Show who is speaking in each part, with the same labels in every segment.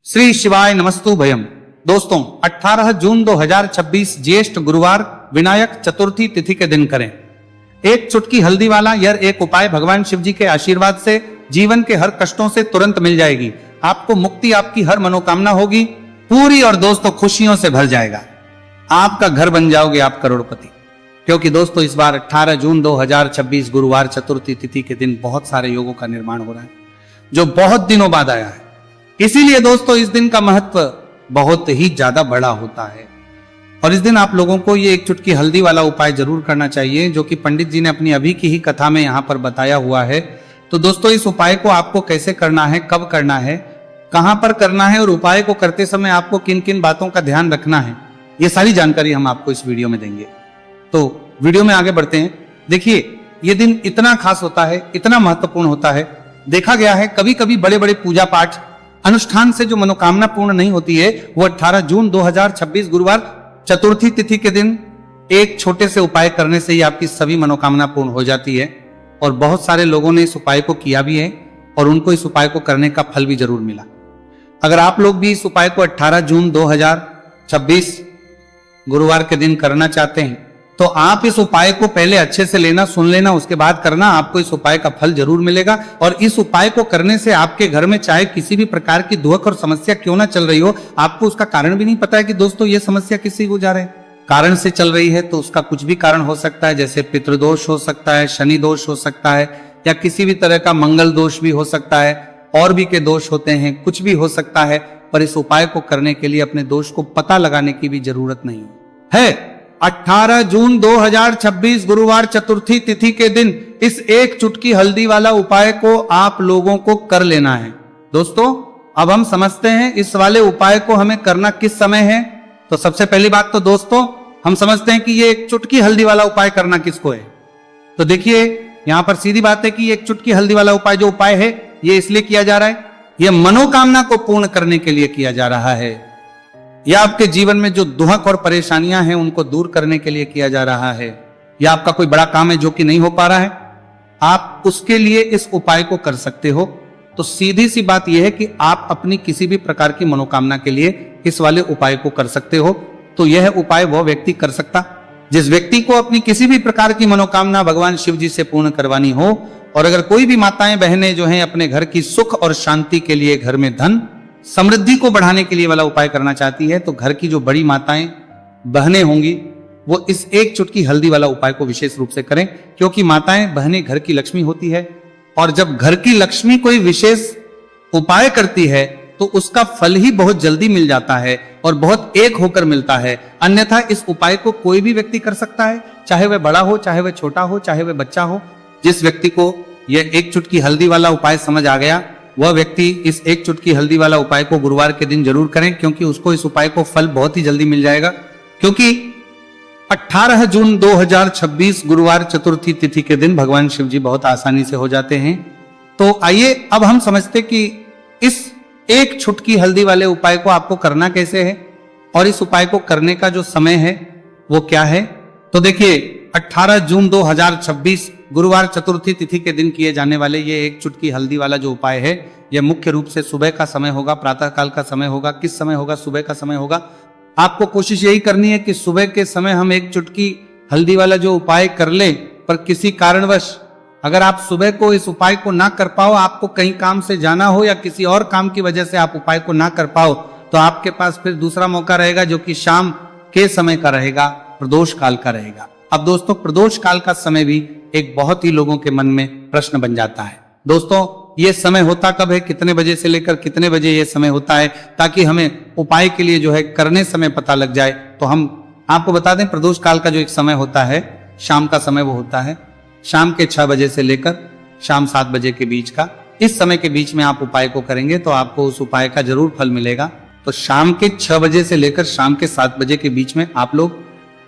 Speaker 1: श्री शिवाय नमस्तु भयम। दोस्तों 18 जून 2026 ज्येष्ठ गुरुवार विनायक चतुर्थी तिथि के दिन करें एक चुटकी हल्दी वाला यह एक उपाय। भगवान शिव जी के आशीर्वाद से जीवन के हर कष्टों से तुरंत मिल जाएगी। आपको मुक्ति, आपकी हर मनोकामना होगी पूरी और दोस्तों खुशियों से भर जाएगा। आपका घर बन जाओगे आप करोड़पति। क्योंकि दोस्तों इस बार 18 जून 2026 गुरुवार चतुर्थी तिथि के दिन बहुत सारे योगों का निर्माण हो रहा है जो बहुत दिनों बाद आया है। इसीलिए दोस्तों इस दिन का महत्व बहुत ही ज्यादा बड़ा होता है और इस दिन आप लोगों को ये एक चुटकी हल्दी वाला उपाय जरूर करना चाहिए जो कि पंडित जी ने अपनी अभी की ही कथा में यहाँ पर बताया हुआ है। तो दोस्तों इस उपाय को आपको कैसे करना है, कब करना है, कहां पर करना है और उपाय को करते समय आपको किन किन बातों का ध्यान रखना है, ये सारी जानकारी हम आपको इस वीडियो में देंगे। तो वीडियो में आगे बढ़ते हैं। देखिए ये दिन इतना खास होता है, इतना महत्वपूर्ण होता है। देखा गया है कभी कभी बड़े बड़े पूजा पाठ अनुष्ठान से जो मनोकामना पूर्ण नहीं होती है वो 18 जून 2026 गुरुवार चतुर्थी तिथि के दिन एक छोटे से उपाय करने से ही आपकी सभी मनोकामना पूर्ण हो जाती है। और बहुत सारे लोगों ने इस उपाय को किया भी है और उनको इस उपाय को करने का फल भी जरूर मिला। अगर आप लोग भी इस उपाय को 18 जून 2026 गुरुवार के दिन करना चाहते हैं तो आप इस उपाय को पहले अच्छे से लेना, सुन लेना, उसके बाद करना। आपको इस उपाय का फल जरूर मिलेगा। और इस उपाय को करने से आपके घर में चाहे किसी भी प्रकार की दुख और समस्या क्यों ना चल रही हो, आपको उसका कारण भी नहीं पता है कि दोस्तों ये समस्या किसी को जा रहे कारण से चल रही है, तो उसका कुछ भी कारण हो सकता है। जैसे पितृदोष हो सकता है, शनि दोष हो सकता है, या किसी भी तरह का मंगल दोष भी हो सकता है, और भी के दोष होते हैं, कुछ भी हो सकता है। पर इस उपाय को करने के लिए अपने दोष को पता लगाने की भी जरूरत नहीं है। 18 जून 2026 गुरुवार चतुर्थी तिथि के दिन इस एक चुटकी हल्दी वाला उपाय को आप लोगों को कर लेना है। दोस्तों अब हम समझते हैं इस वाले उपाय को हमें करना किस समय है। तो सबसे पहली बात तो दोस्तों हम समझते हैं कि ये एक चुटकी हल्दी वाला उपाय करना किसको है। तो देखिए यहां पर सीधी बात है कि एक चुटकी हल्दी वाला उपाय जो उपाय है ये इसलिए किया जा रहा है, यह मनोकामना को पूर्ण करने के लिए किया जा रहा है, या आपके जीवन में जो दुख और परेशानियां हैं उनको दूर करने के लिए किया जा रहा है, या आपका कोई बड़ा काम है जो कि नहीं हो पा रहा है, आप उसके लिए इस उपाय को कर सकते हो। तो सीधी सी बात यह है कि आप अपनी किसी भी प्रकार की मनोकामना के लिए इस वाले उपाय को कर सकते हो। तो यह उपाय वह व्यक्ति कर सकता जिस व्यक्ति को अपनी किसी भी प्रकार की मनोकामना भगवान शिव जी से पूर्ण करवानी हो। और अगर कोई भी माताएं बहनें जो हैं अपने घर की सुख और शांति के लिए, घर में धन समृद्धि को बढ़ाने के लिए वाला उपाय करना चाहती है, तो घर की जो बड़ी माताएं बहनें होंगी वो इस एक चुटकी हल्दी वाला उपाय को विशेष रूप से करें। क्योंकि माताएं बहनें घर की लक्ष्मी होती है और जब घर की लक्ष्मी कोई विशेष उपाय करती है तो उसका फल ही बहुत जल्दी मिल जाता है और बहुत एक होकर मिलता है। अन्यथा इस उपाय को कोई भी व्यक्ति कर सकता है, चाहे वह बड़ा हो, चाहे वह छोटा हो, चाहे वह बच्चा हो। जिस व्यक्ति को यह एक चुटकी हल्दी वाला उपाय समझ आ गया वह व्यक्ति इस एक चुटकी हल्दी वाला उपाय को गुरुवार के दिन जरूर करें, क्योंकि उसको इस उपाय को फल बहुत ही जल्दी मिल जाएगा। क्योंकि 18 जून 2026 गुरुवार चतुर्थी तिथि के दिन भगवान शिव जी बहुत आसानी से हो जाते हैं। तो आइए अब हम समझते कि इस एक चुटकी हल्दी वाले उपाय को आपको करना कैसे है और इस उपाय को करने का जो समय है वो क्या है। तो देखिए 18 जून 2026 गुरुवार चतुर्थी तिथि के दिन किए जाने वाले ये एक चुटकी हल्दी वाला जो उपाय है यह मुख्य रूप से सुबह का समय होगा, प्रातः काल का समय होगा। किस समय होगा? सुबह का समय होगा। आपको कोशिश यही करनी है कि सुबह के समय हम एक चुटकी हल्दी वाला जो उपाय कर लें। पर किसी कारणवश अगर आप सुबह को इस उपाय को ना कर पाओ, आपको कहीं काम से जाना हो या किसी और काम की वजह से आप उपाय को ना कर पाओ, तो आपके पास फिर दूसरा मौका रहेगा जो कि शाम के समय का रहेगा, प्रदोष काल का रहेगा। अब दोस्तों प्रदोष काल का समय भी एक बहुत ही लोगों के मन में प्रश्न बन जाता है। दोस्तों ये समय होता कब है, कितने बजे से लेकर कितने बजे ये समय होता है, ताकि हमें उपाय के लिए जो है करने समय पता लग जाए। तो हम आपको बता दें प्रदोष काल का जो एक समय होता है, शाम का समय वो होता है शाम के 6 बजे से लेकर शाम 7 बजे के बीच का। इस समय के बीच में आप उपाय को करेंगे तो आपको उस उपाय का जरूर फल मिलेगा। तो शाम के 6 बजे से लेकर शाम के 7 बजे के बीच में आप लोग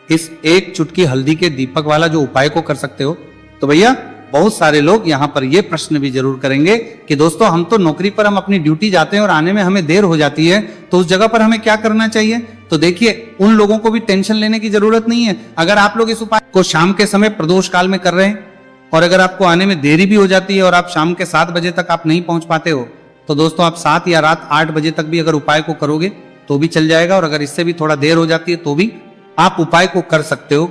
Speaker 1: इस एक चुटकी हल्दी के दीपक वाला जो उपाय को कर सकते हो। तो भैया बहुत सारे लोग यहाँ पर ये प्रश्न भी जरूर करेंगे कि दोस्तों हम तो नौकरी पर हम अपनी ड्यूटी जाते हैं और आने में हमें देर हो जाती है, तो उस जगह पर हमें क्या करना चाहिए। तो देखिए उन लोगों को भी टेंशन लेने की जरूरत नहीं है। अगर आप लोग इस उपाय को शाम के समय प्रदोष काल में कर रहे हैं और अगर आपको आने में देरी भी हो जाती है और आप शाम के 7 बजे तक आप नहीं पहुंच पाते हो, तो दोस्तों आप 7 या रात 8 बजे तक भी अगर उपाय को करोगे तो भी चल जाएगा, और अगर इससे भी थोड़ा देर हो जाती है तो भी आप उपाय को कर सकते हो,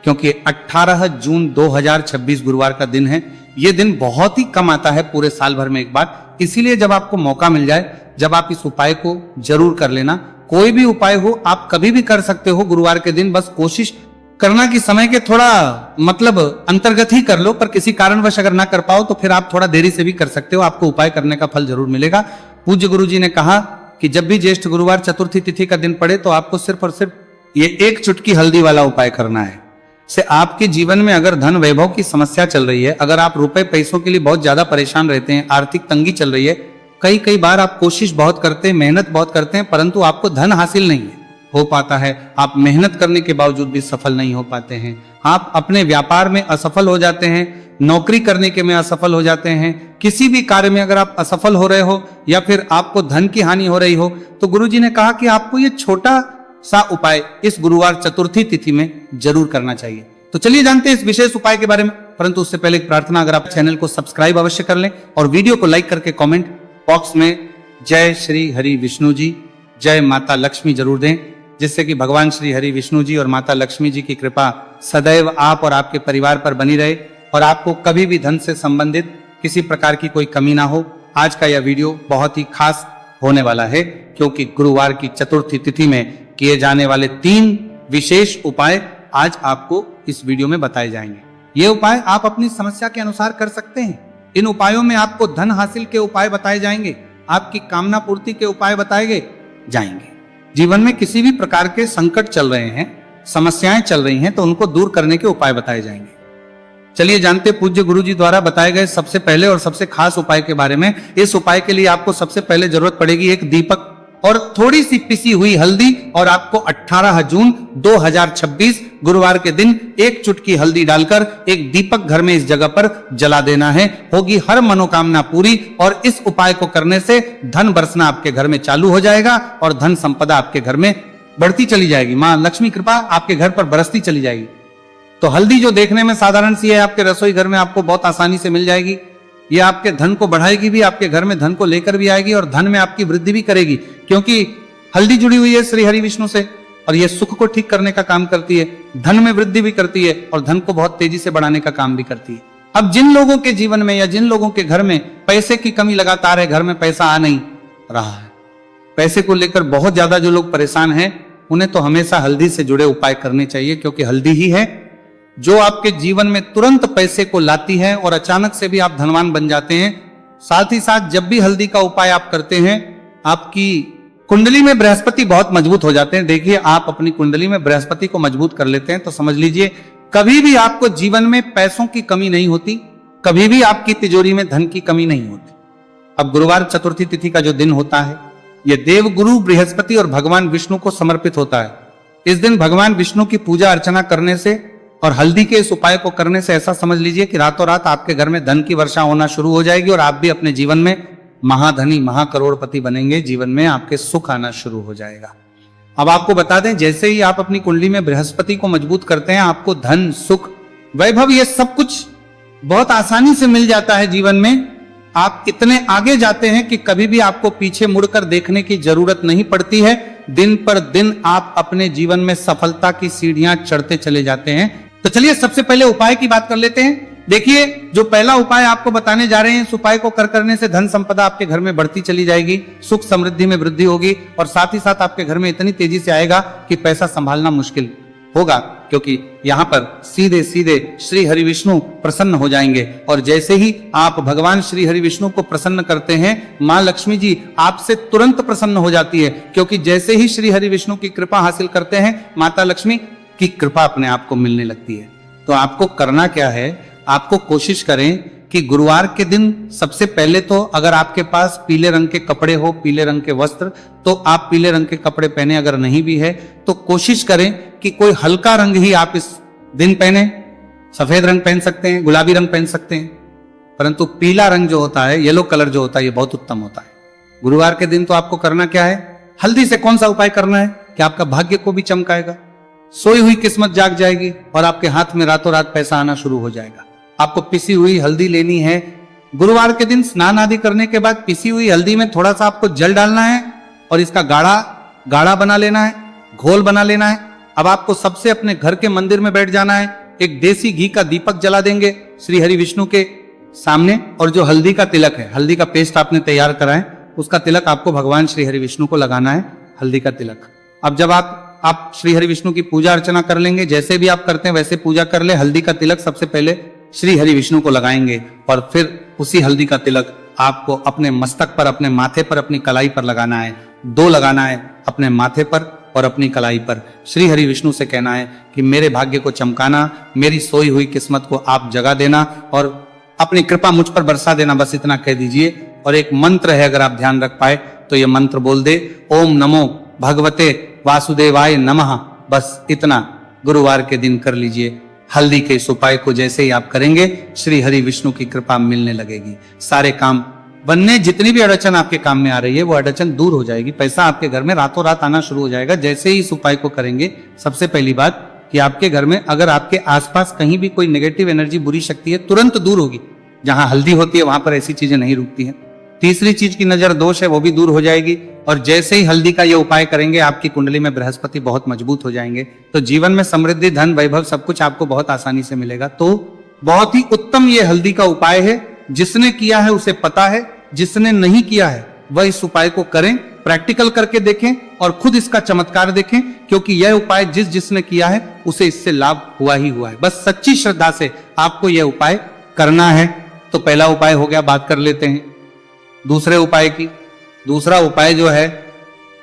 Speaker 1: क्योंकि 18 जून 2026 गुरुवार का दिन है। यह दिन बहुत ही कम आता है पूरे साल भर में एक बार, इसीलिए जब आपको मौका मिल जाए, जब आप इस उपाय को जरूर कर लेना। कोई भी उपाय हो आप कभी भी कर सकते हो गुरुवार के दिन, बस कोशिश करना कि समय के थोड़ा मतलब अंतर्गत ही कर लो, पर किसी कारणवश अगर ना कर पाओ तो फिर आप थोड़ा देरी से भी कर सकते हो, आपको उपाय करने का फल जरूर मिलेगा। पूज्य गुरु जी ने कहा कि जब भी ज्येष्ठ गुरुवार चतुर्थी तिथि का दिन पड़े तो आपको सिर्फ और सिर्फ ये एक चुटकी हल्दी वाला उपाय करना है। से आपके जीवन में अगर धन वैभव की समस्या चल रही है, अगर आप रुपए पैसों के लिए बहुत ज्यादा परेशान रहते हैं, आर्थिक तंगी चल रही है, कई बार आप कोशिश बहुत करते हैं, मेहनत बहुत करते हैं, परंतु आपको धन हासिल नहीं हो पाता है, आप मेहनत करने के बावजूद भी सफल नहीं हो पाते हैं, आप अपने व्यापार में असफल हो जाते हैं, नौकरी करने के में असफल हो जाते हैं, किसी भी कार्य में अगर आप असफल हो रहे हो या फिर आपको धन की हानि हो रही हो, तो गुरुजी ने कहा कि आपको ये छोटा सा उपाय इस गुरुवार चतुर्थी तिथि में जरूर करना चाहिए। तो चलिए जानते हैं इस विशेष उपाय के बारे में, परंतु उससे पहले एक प्रार्थना, अगर आप चैनल को सब्सक्राइब अवश्य कर लें और वीडियो को लाइक करके कमेंट बॉक्स में जय श्री हरि विष्णु जी, जय माता लक्ष्मी जरूर दें, जिससे कि भगवान श्री हरि विष्णु जी और माता लक्ष्मी जी की कृपा सदैव आप और आपके परिवार पर बनी रहे और आपको कभी भी धन से संबंधित किसी प्रकार की कोई कमी ना हो। आज का यह वीडियो बहुत ही खास होने वाला है, क्योंकि गुरुवार की चतुर्थी तिथि में किए जाने वाले 3 विशेष उपाय आज आपको इस वीडियो में बताए जाएंगे। ये उपाय आप अपनी समस्या के अनुसार कर सकते हैं। इन उपायों में आपको धन हासिल के उपाय बताए जाएंगे, आपकी कामना पूर्ति के उपाय बताए जाएंगे। जीवन में किसी भी प्रकार के संकट चल रहे हैं, समस्याएं चल रही हैं, तो उनको दूर करने के उपाय बताए जाएंगे। चलिए जानते पूज्य गुरु जी द्वारा बताए गए सबसे पहले और सबसे खास उपाय के बारे में। इस उपाय के लिए आपको सबसे पहले जरूरत पड़ेगी एक दीपक और थोड़ी सी पिसी हुई हल्दी, और आपको 18 जून 2026 गुरुवार के दिन एक चुटकी हल्दी डालकर एक दीपक घर में इस जगह पर जला देना है। होगी हर मनोकामना पूरी, और इस उपाय को करने से धन बरसना आपके घर में चालू हो जाएगा और धन संपदा आपके घर में बढ़ती चली जाएगी। मां लक्ष्मी कृपा आपके घर पर बरसती चली जाएगी। तो हल्दी जो देखने में साधारण सी है, आपके रसोई घर में आपको बहुत आसानी से मिल जाएगी। ये आपके धन को बढ़ाएगी भी, आपके घर में धन को लेकर भी आएगी और धन में आपकी वृद्धि भी करेगी, क्योंकि हल्दी जुड़ी हुई है श्री हरि विष्णु से और ये सुख को ठीक करने का काम करती है, धन में वृद्धि भी करती है और धन को बहुत तेजी से बढ़ाने का काम भी करती है। अब जिन लोगों के जीवन में या जिन लोगों के घर में पैसे की कमी लगातार है, घर में पैसा आ नहीं रहा है, पैसे को लेकर बहुत ज्यादा जो लोग परेशान हैं, उन्हें तो हमेशा हल्दी से जुड़े उपाय करने चाहिए, क्योंकि हल्दी ही है जो आपके जीवन में तुरंत पैसे को लाती है और अचानक से भी आप धनवान बन जाते हैं। साथ ही साथ जब भी हल्दी का उपाय आप करते हैं, आपकी कुंडली में बृहस्पति बहुत मजबूत हो जाते हैं। देखिए, आप अपनी कुंडली में बृहस्पति को मजबूत कर लेते हैं तो समझ लीजिए कभी भी आपको जीवन में पैसों की कमी नहीं होती, कभी भी आपकी तिजोरी में धन की कमी नहीं होती। अब गुरुवार चतुर्थी तिथि का जो दिन होता है, यह देव गुरु बृहस्पति और भगवान विष्णु को समर्पित होता है। इस दिन भगवान विष्णु की पूजा अर्चना करने से और हल्दी के इस उपाय को करने से ऐसा समझ लीजिए कि रातों रात आपके घर में धन की वर्षा होना शुरू हो जाएगी और आप भी अपने जीवन में महाधनी महाकरोड़पति बनेंगे। जीवन में आपके सुख आना शुरू हो जाएगा। अब आपको बता दें, जैसे ही आप अपनी कुंडली में बृहस्पति को मजबूत करते हैं, आपको धन सुख वैभव ये सब कुछ बहुत आसानी से मिल जाता है। जीवन में आप इतने आगे जाते हैं कि कभी भी आपको पीछे मुड़कर देखने की जरूरत नहीं पड़ती है। दिन पर दिन आप अपने जीवन में सफलता की सीढ़ियां चढ़ते चले जाते हैं। तो चलिए सबसे पहले उपाय की बात कर लेते हैं। देखिए, जो पहला उपाय आपको बताने जा रहे हैं, इस उपाय को करने से धन संपदा आपके घर में बढ़ती चली जाएगी, सुख समृद्धि में वृद्धि होगी और साथ ही साथ आपके घर में इतनी तेजी से आएगा कि पैसा संभालना मुश्किल होगा, क्योंकि यहाँ पर सीधे सीधे श्री हरि विष्णु प्रसन्न हो जाएंगे। और जैसे ही आप भगवान श्री हरि विष्णु को प्रसन्न करते हैं, माँ लक्ष्मी जी आपसे तुरंत प्रसन्न हो जाती है, क्योंकि जैसे ही श्री हरि विष्णु की कृपा हासिल करते हैं, माता लक्ष्मी की कृपा अपने आप को मिलने लगती है। तो आपको करना क्या है, आपको कोशिश करें कि गुरुवार के दिन सबसे पहले तो अगर आपके पास पीले रंग के कपड़े हो, पीले रंग के वस्त्र, तो आप पीले रंग के कपड़े पहने। अगर नहीं भी है तो कोशिश करें कि कोई हल्का रंग ही आप इस दिन पहने। सफेद रंग पहन सकते हैं, गुलाबी रंग पहन सकते हैं, परंतु पीला रंग जो होता है, येलो कलर जो होता है, ये बहुत उत्तम होता है। गुरुवार के दिन तो आपको करना क्या है, हल्दी से कौन सा उपाय करना है कि आपका भाग्य को भी चमकाएगा, सोई हुई किस्मत जाग जाएगी और आपके हाथ में रातों रात पैसा आना शुरू हो जाएगा। आपको पिसी हुई हल्दी लेनी है, गुरुवार के दिन स्नान आदि करने के बाद पिसी हुई हल्दी में थोड़ा सा आपको जल डालना है और इसका गाढ़ा गाढ़ा बना लेना है, घोल बना लेना है। अब आपको सबसे अपने घर के मंदिर में बैठ जाना है, एक देसी घी का दीपक जला देंगे श्री हरि विष्णु के सामने, और जो हल्दी का तिलक है, हल्दी का पेस्ट आपने तैयार करा है, उसका तिलक आपको भगवान श्री हरि विष्णु को लगाना है, हल्दी का तिलक। अब जब आप श्री हरि विष्णु की पूजा अर्चना कर लेंगे, जैसे भी आप करते हैं वैसे पूजा कर ले। हल्दी का तिलक सबसे पहले श्री हरि विष्णु को लगाएंगे और फिर उसी हल्दी का तिलक आपको अपने मस्तक पर, अपने माथे पर, अपनी कलाई पर लगाना है। 2 लगाना है, अपने माथे पर और अपनी कलाई पर। श्री हरि विष्णु से कहना है कि मेरे भाग्य को चमकाना, मेरी सोई हुई किस्मत को आप जगा देना और अपनी कृपा मुझ पर बरसा देना, बस इतना कह दीजिए। और एक मंत्र है, अगर आप ध्यान रख पाए तो ये मंत्र बोल दे, ओम नमो भगवते वासुदेवाय नमः। बस इतना गुरुवार के दिन कर लीजिए। हल्दी के इस उपाय को जैसे ही आप करेंगे, श्री हरि विष्णु की कृपा मिलने लगेगी। सारे काम बनने, जितनी भी अड़चन आपके काम में आ रही है वो अड़चन दूर हो जाएगी। पैसा आपके घर में रातों रात आना शुरू हो जाएगा जैसे ही इस उपाय को करेंगे। सबसे पहली बात कि आपके घर में अगर आपके आसपास कहीं भी कोई नेगेटिव एनर्जी, बुरी शक्ति है, तुरंत दूर होगी। जहां हल्दी होती है वहां पर ऐसी चीजें नहीं रुकती हैं। तीसरी चीज की नजर दोष है वो भी दूर हो जाएगी। और जैसे ही हल्दी का ये उपाय करेंगे, आपकी कुंडली में बृहस्पति बहुत मजबूत हो जाएंगे, तो जीवन में समृद्धि, धन, वैभव सब कुछ आपको बहुत आसानी से मिलेगा। तो बहुत ही उत्तम ये हल्दी का उपाय है। जिसने किया है उसे पता है, जिसने नहीं किया है वह इस उपाय को करें, प्रैक्टिकल करके देखें और खुद इसका चमत्कार देखें, क्योंकि यह उपाय जिसने किया है उसे इससे लाभ हुआ ही हुआ है। बस सच्ची श्रद्धा से आपको यह उपाय करना है। तो पहला उपाय हो गया, बात कर लेते हैं दूसरे उपाय की। दूसरा उपाय जो है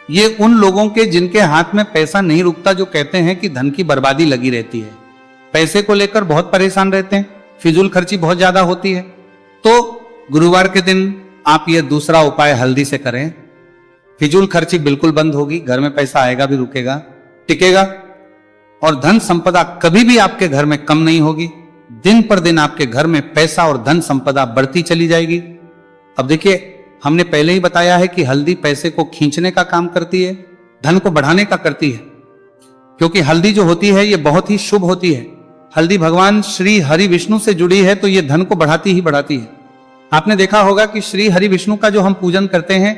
Speaker 1: ये उन लोगों के जिनके हाथ में पैसा नहीं रुकता, जो कहते हैं कि धन की बर्बादी लगी रहती है, पैसे को लेकर बहुत परेशान रहते हैं, फिजूल खर्ची बहुत ज्यादा होती है। तो गुरुवार के दिन आप ये दूसरा उपाय हल्दी से करें, फिजूल खर्ची बिल्कुल बंद होगी, घर में पैसा आएगा भी, रुकेगा, टिकेगा, और धन संपदा कभी भी आपके घर में कम नहीं होगी। दिन पर दिन आपके घर में पैसा और धन संपदा बढ़ती चली जाएगी। अब देखिए, हमने पहले ही बताया है कि हल्दी पैसे को खींचने का काम करती है, धन को बढ़ाने का करती है, क्योंकि हल्दी जो होती है ये बहुत ही शुभ होती है। हल्दी भगवान श्री हरि विष्णु से जुड़ी है, तो ये धन को बढ़ाती ही बढ़ाती है। आपने देखा होगा कि श्री हरि विष्णु का जो हम पूजन करते हैं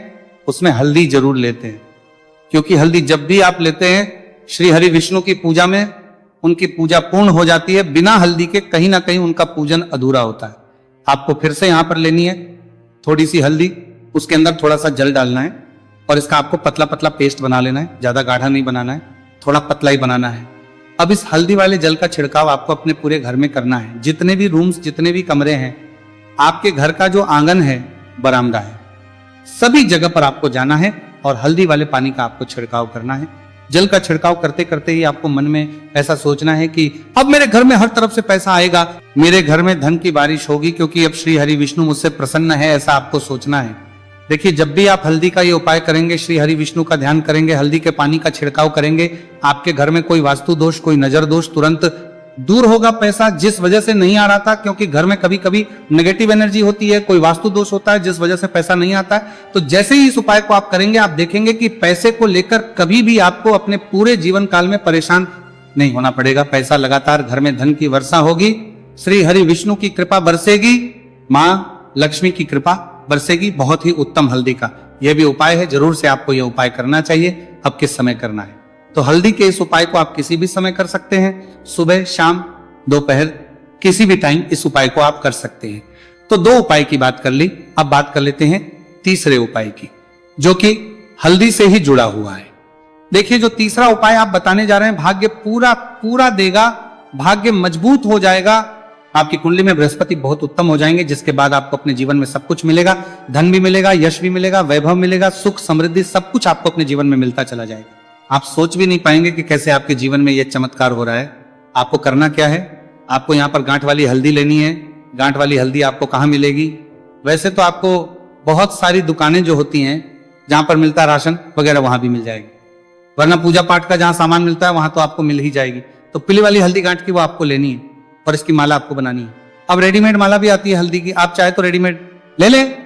Speaker 1: उसमें हल्दी जरूर लेते हैं, क्योंकि हल्दी जब भी आप लेते हैं श्री हरि विष्णु की पूजा में, उनकी पूजा पूर्ण हो जाती है। बिना हल्दी के कहीं ना कहीं उनका पूजन अधूरा होता है। आपको फिर से यहां पर लेनी है थोड़ी सी हल्दी, उसके अंदर थोड़ा सा जल डालना है और इसका आपको पतला पतला पेस्ट बना लेना है। ज्यादा गाढ़ा नहीं बनाना है, थोड़ा पतला ही बनाना है। अब इस हल्दी वाले जल का छिड़काव आपको अपने पूरे घर में करना है। जितने भी रूम्स, जितने भी कमरे हैं, आपके घर का जो आंगन है, बरामदा है, सभी जगह पर आपको जाना है और हल्दी वाले पानी का आपको छिड़काव करना है। जल का छिड़काव करते करते ही आपको मन में ऐसा सोचना है कि अब मेरे घर में हर तरफ से पैसा आएगा, मेरे घर में धन की बारिश होगी, क्योंकि अब श्री हरि विष्णु मुझसे प्रसन्न है, ऐसा आपको सोचना है। देखिए, जब भी आप हल्दी का ये उपाय करेंगे, श्री हरि विष्णु का ध्यान करेंगे, हल्दी के पानी का छिड़काव करेंगे, आपके घर में कोई वास्तु दोष, कोई नजर दोष तुरंत दूर होगा। पैसा जिस वजह से नहीं आ रहा था, क्योंकि घर में कभी कभी नेगेटिव एनर्जी होती है, कोई वास्तु दोष होता है जिस वजह से पैसा नहीं आता है, तो जैसे ही इस उपाय को आप करेंगे, आप देखेंगे कि पैसे को लेकर कभी भी आपको अपने पूरे जीवन काल में परेशान नहीं होना पड़ेगा। पैसा लगातार घर में, धन की वर्षा होगी, श्री हरि विष्णु की कृपा बरसेगी, माँ लक्ष्मी की कृपा बरसेगी। बहुत ही उत्तम हल्दी का यह भी उपाय है, जरूर से आपको यह उपाय करना चाहिए। अब किस समय करना है, तो हल्दी के इस उपाय को आप किसी भी समय कर सकते हैं, सुबह, शाम, दोपहर, किसी भी टाइम इस उपाय को आप कर सकते हैं। तो 2 उपाय की बात कर ली, अब बात कर लेते हैं तीसरे उपाय की, जो कि हल्दी से ही जुड़ा हुआ है। देखिए, जो तीसरा उपाय आप बताने जा रहे हैं, भाग्य पूरा पूरा देगा, भाग्य मजबूत हो जाएगा, आपकी कुंडली में बृहस्पति बहुत उत्तम हो जाएंगे, जिसके बाद आपको अपने जीवन में सब कुछ मिलेगा, धन भी मिलेगा, यश भी मिलेगा, वैभव मिलेगा, सुख समृद्धि सब कुछ आपको अपने जीवन में मिलता चला जाएगा। आप सोच भी नहीं पाएंगे कि कैसे आपके जीवन में यह चमत्कार हो रहा है। आपको करना क्या है, आपको यहाँ पर गांठ वाली हल्दी लेनी है। गांठ वाली हल्दी आपको कहाँ मिलेगी? वैसे तो आपको बहुत सारी दुकानें जो होती हैं जहां पर मिलता है राशन वगैरह, वहां भी मिल जाएगी, वरना पूजा पाठ का जहां सामान मिलता है वहां तो आपको मिल ही जाएगी। तो पीली वाली हल्दी गांठ की वो आपको लेनी है और इसकी माला आपको बनानी है। अब रेडीमेड माला भी आती है हल्दी की, आप चाहे तो रेडीमेड ले लें।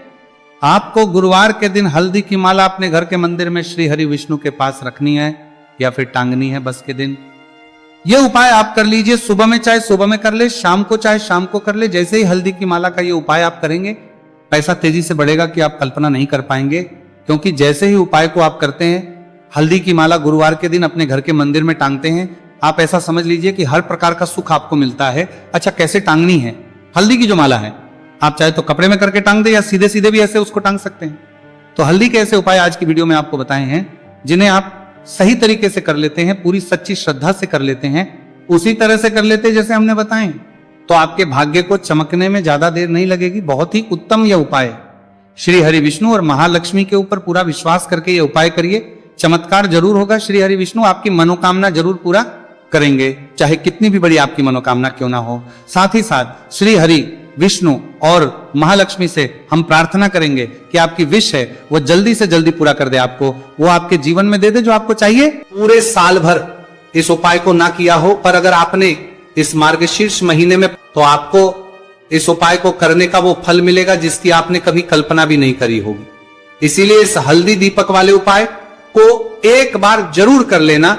Speaker 1: आपको गुरुवार के दिन हल्दी की माला अपने घर के मंदिर में श्री हरि विष्णु के पास रखनी है या फिर टांगनी है बस के दिन। यह उपाय आप कर लीजिए, सुबह में चाहे सुबह में कर ले, शाम को चाहे शाम को कर ले। जैसे ही हल्दी की माला का ये उपाय आप करेंगे, पैसा तेजी से बढ़ेगा कि आप कल्पना नहीं कर पाएंगे। क्योंकि जैसे ही उपाय को आप करते हैं, हल्दी की माला गुरुवार के दिन अपने घर के मंदिर में टांगते हैं, आप ऐसा समझ लीजिए कि हर प्रकार का सुख आपको मिलता है। अच्छा, कैसे टांगनी है हल्दी की जो माला है? आप चाहे तो कपड़े में करके टांग दे या सीधे सीधे भी ऐसे उसको टांग सकते हैं। तो हल्दी के ऐसे उपाय आज की वीडियो में आपको बताए हैं, जिन्हें आप सही तरीके से कर लेते हैं, पूरी सच्ची श्रद्धा से कर लेते हैं, उसी तरह से कर लेते हैं जैसे हमने बताए, तो आपके भाग्य को चमकने में ज्यादा देर नहीं लगेगी। बहुत ही उत्तम यह उपाय। श्री हरि विष्णु और महालक्ष्मी के ऊपर पूरा विश्वास करके यह उपाय करिए, चमत्कार जरूर होगा। श्री हरि विष्णु आपकी मनोकामना जरूर पूरा करेंगे, चाहे कितनी भी बड़ी आपकी मनोकामना क्यों ना हो। साथ ही साथ श्री हरि विष्णु और महालक्ष्मी से हम प्रार्थना करेंगे कि आपकी विश है वो जल्दी से जल्दी पूरा कर दे, आपको वो आपके जीवन में दे दे जो आपको चाहिए। पूरे साल भर इस उपाय को ना किया हो, पर अगर आपने इस मार्गशीर्ष महीने में, तो आपको इस उपाय को करने का वो फल मिलेगा जिसकी आपने कभी कल्पना भी नहीं करी होगी। इसीलिए इस हल्दी दीपक वाले उपाय को एक बार जरूर कर लेना,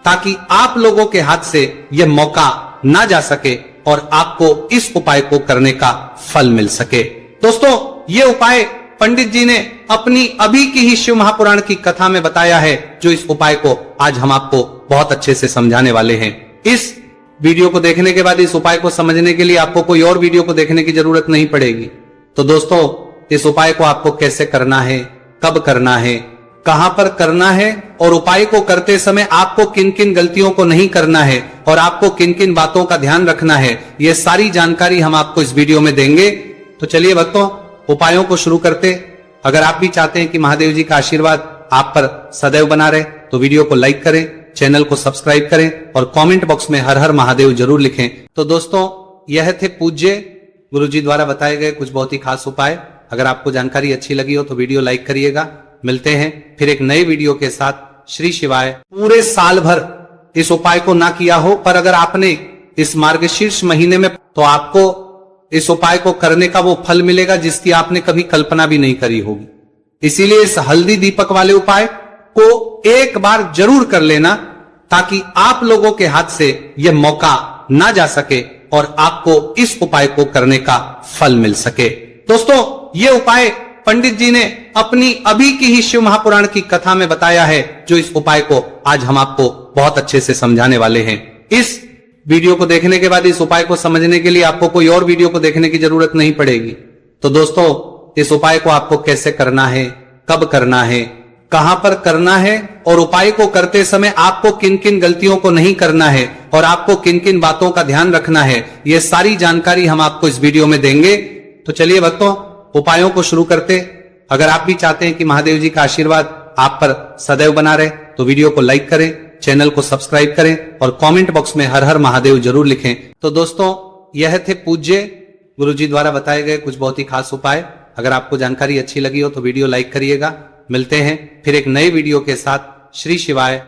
Speaker 1: ताकि आप लोगों के हाथ से यह मौका ना जा सके और आपको इस उपाय को करने का फल मिल सके। दोस्तों, ये उपाय पंडित जी ने अपनी अभी की ही शिव महापुराण की कथा में बताया है, जो इस उपाय को आज हम आपको बहुत अच्छे से समझाने वाले हैं। इस वीडियो को देखने के बाद इस उपाय को समझने के लिए आपको कोई और वीडियो को देखने की जरूरत नहीं पड़ेगी। तो दोस्तों, इस उपाय को आपको कैसे करना है, कब करना है, कहां पर करना है, और उपाय को करते समय आपको किन किन गलतियों को नहीं करना है और आपको किन किन बातों का ध्यान रखना है, ये सारी जानकारी हम आपको इस वीडियो में देंगे। तो चलिए भक्तों, उपायों को शुरू करते। अगर आप भी चाहते हैं कि महादेव जी का आशीर्वाद आप पर सदैव बना रहे, तो वीडियो को लाइक करें, चैनल को सब्सक्राइब करें और कमेंट बॉक्स में हर हर महादेव जरूर लिखें। तो दोस्तों, यह थे पूज्य गुरु जी द्वारा बताए गए कुछ बहुत ही खास उपाय। अगर आपको जानकारी अच्छी लगी हो तो वीडियो लाइक करिएगा। मिलते हैं फिर एक नए वीडियो के साथ। श्री शिवाय। पूरे साल भर इस उपाय को ना किया हो, पर अगर आपने इस मार्गशीर्ष महीने में, तो आपको इस उपाय को करने का वो फल मिलेगा जिसकी आपने कभी कल्पना भी नहीं करी होगी। इसीलिए इस हल्दी दीपक वाले उपाय को एक बार जरूर कर लेना, ताकि आप लोगों के हाथ से यह मौका ना जा सके और आपको इस उपाय को करने का फल मिल सके। दोस्तों, ये उपाय पंडित जी ने अपनी अभी की ही शिव महापुराण की कथा में बताया है, जो इस उपाय को आज हम आपको बहुत अच्छे से समझाने वाले हैं। इस वीडियो को देखने के बाद इस उपाय को समझने के लिए आपको कोई और वीडियो को देखने की जरूरत नहीं पड़ेगी। तो दोस्तों, इस उपाय को आपको कैसे करना है, कब करना है, कहां पर करना है, और उपाय को करते समय आपको किन किन गलतियों को नहीं करना है और आपको किन किन बातों का ध्यान रखना है, ये सारी जानकारी हम आपको इस वीडियो में देंगे। तो चलिए भक्तों, उपायों को शुरू करते। अगर आप भी चाहते हैं कि महादेव जी का आशीर्वाद आप पर सदैव बना रहे, तो वीडियो को लाइक करें, चैनल को सब्सक्राइब करें और कमेंट बॉक्स में हर हर महादेव जरूर लिखें। तो दोस्तों, यह थे पूज्य गुरु जी द्वारा बताए गए कुछ बहुत ही खास उपाय। अगर आपको जानकारी अच्छी लगी हो तो वीडियो लाइक करिएगा। मिलते हैं फिर एक नए वीडियो के साथ। श्री शिवाय।